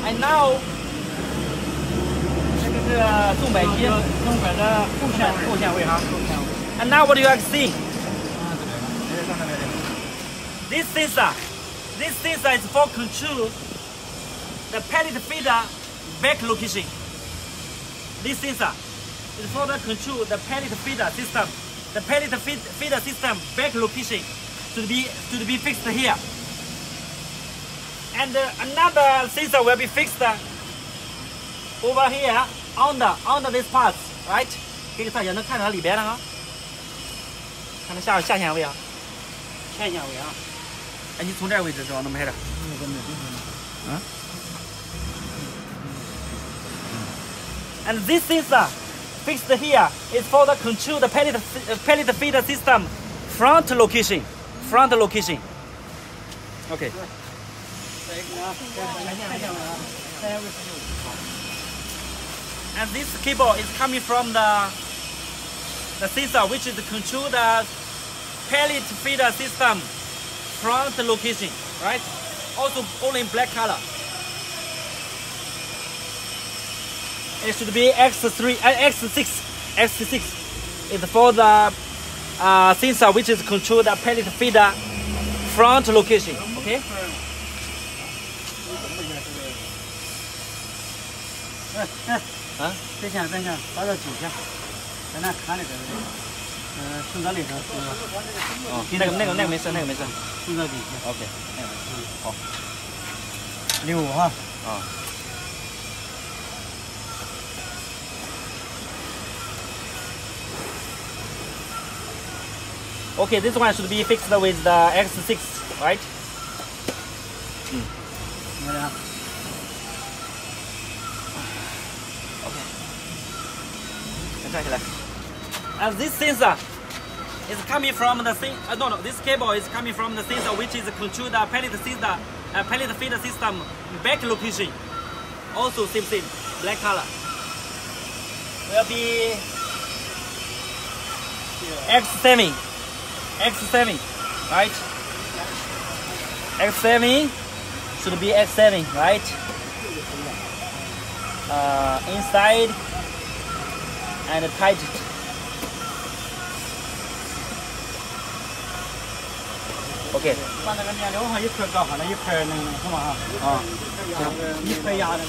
And now 这个是重摆机，中摆的后线位哈。And now what you are seeing? This sensor is for control the pellet feeder back location. This sensor is for the control the pellet feeder system. The pellet feeder system back location to be fixed here. And another sensor will be fixed over here under this part, right? 这个大家能看到里边了啊，看到下线位啊，前线位啊。哎，你从这个位置找能拍的？嗯。And this sensor fixed here is for the control the pellet feeder system front location. Okay. And this cable is coming from the sensor which is control the pellet feeder system front location, right? Also all in black color. It should be X6 is for the sensor which is control the pellet feeder front location. Okay. 啊，这线，把这揪下，在那看那个，顺着里头，哦，那个没事，顺着底下。OK， 好65哈。啊。Okay, this one should be fixed with the X6, right? 你看。 And this sensor is coming from the this cable is coming from the sensor which is control the pellet feeder system back location. Also same, black color. Will be X7, right? X7 should be X7, right? Inside. And tight it. OK。把那个面料上一块搞好了，一块那个什么哈？啊，一块压那个。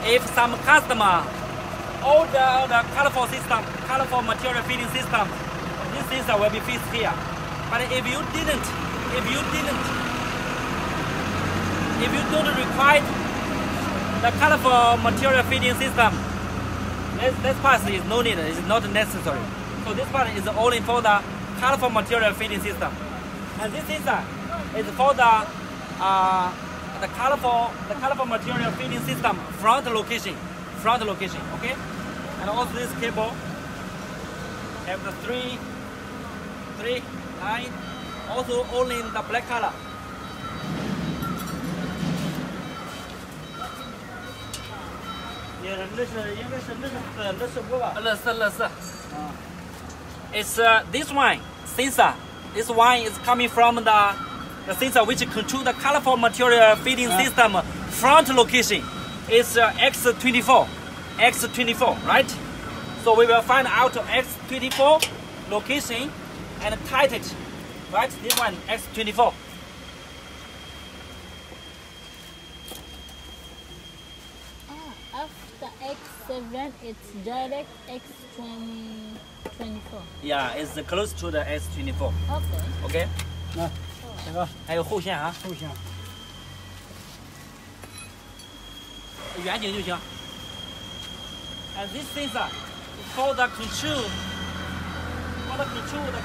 If some customer order the colorful material feeding system, this sensor will be fixed here. But if you don't require the colorful material feeding system, this part is no need, is not necessary. So this part is only for the colorful material feeding system. And this sensor is for the colorful material feeding system front location, okay? And also this cable have the three line, also only in the black color. It's this one sensor. This one is coming from the sensor which control the colorful material feeding system front location. It's X24, right? So we will find out X24 location and tight it, right? This one X24. After X7, it's direct X24. Yeah, it's close to the X24. Okay. Okay. 这个还有后线啊，后线。远景就行。And this sensor is for the control the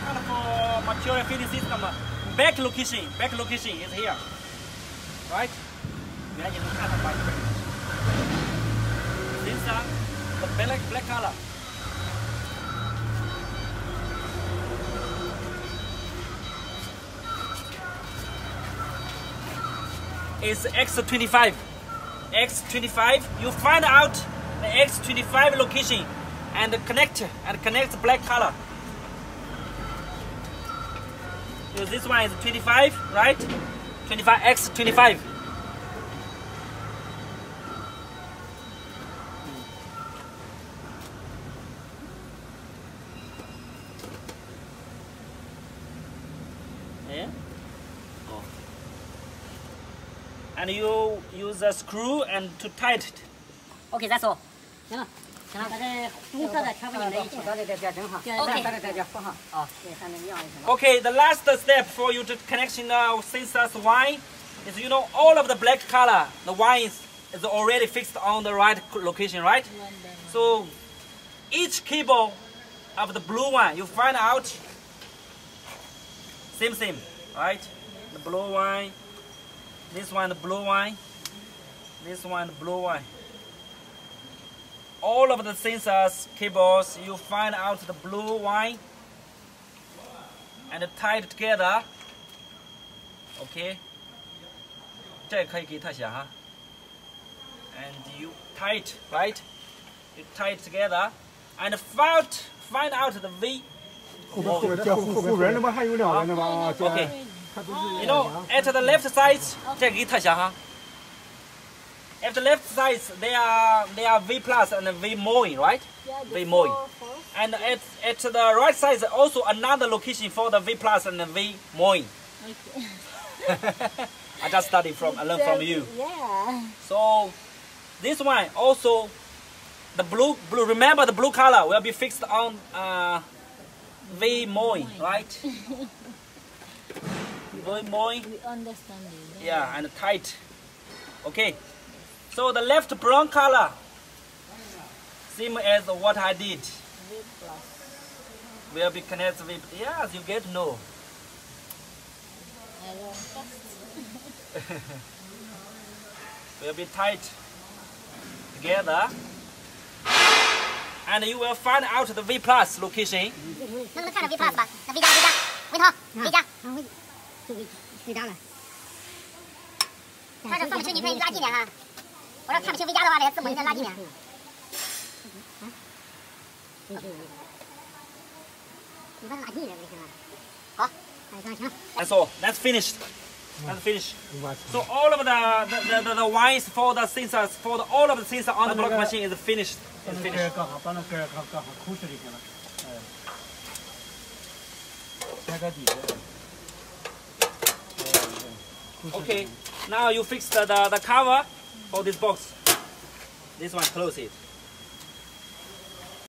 colorful material feeding system. Back location is here, right? 原来你能看到白的。Sensor, the black color. Is X25. X25, you find out the X25 location and connect the black color. So this one is 25, right? 25 X25. Yeah. Oh. And you use a screw and to tighten it. OK， that's all。行了，行了，把这棕色的全部拧在一起。对，正好。对，放好。啊，对，像那一样就行了。Okay, the last step for you to connection sensors wine is, you know, all of the black color, the wine is already fixed on the right location, right? So each cable of the blue one, you find out same, right? The blue one, this one the blue one, this one the blue one. All of the sensors cables, you find out the blue one and tie it together. Okay. 这也可以给它写哈。And you tie it, right? You tie it together and find out the V. 后边那不还有两个呢吗？ Okay. You know, at the left side, 这给它写哈。At the left side, they are V plus and V moin, right? Yeah, V moin. And at the right side, also another location for the V plus and the V moin. Okay. I just studied I learned from you. Yeah. So this one also, the blue. Remember the blue color will be fixed on V moin, right? V moin. We understand it. Yeah, and tight. Okay. So the left brown color, same as what I did. V plus. Will be connected with. Yes, you get to know. I learn fast. Will be tight together, and you will find out the V plus location. 能不能看到 V plus 吧？那 V 加回头 V 加，回加了。它这放不清，你可以拉近点哈。我说看不清 V 加的话，这个字母你再拉近点。你把它拉近点就行了。好，行。 That's all. That's finished. That's finished. So all of the wires for the sensors, for all of the sensors on the block machine is finished. Is finished. 搞好，把那根搞好，抠出就行了。切个底子。Okay. Now you fix the cover for this box. This one, close it.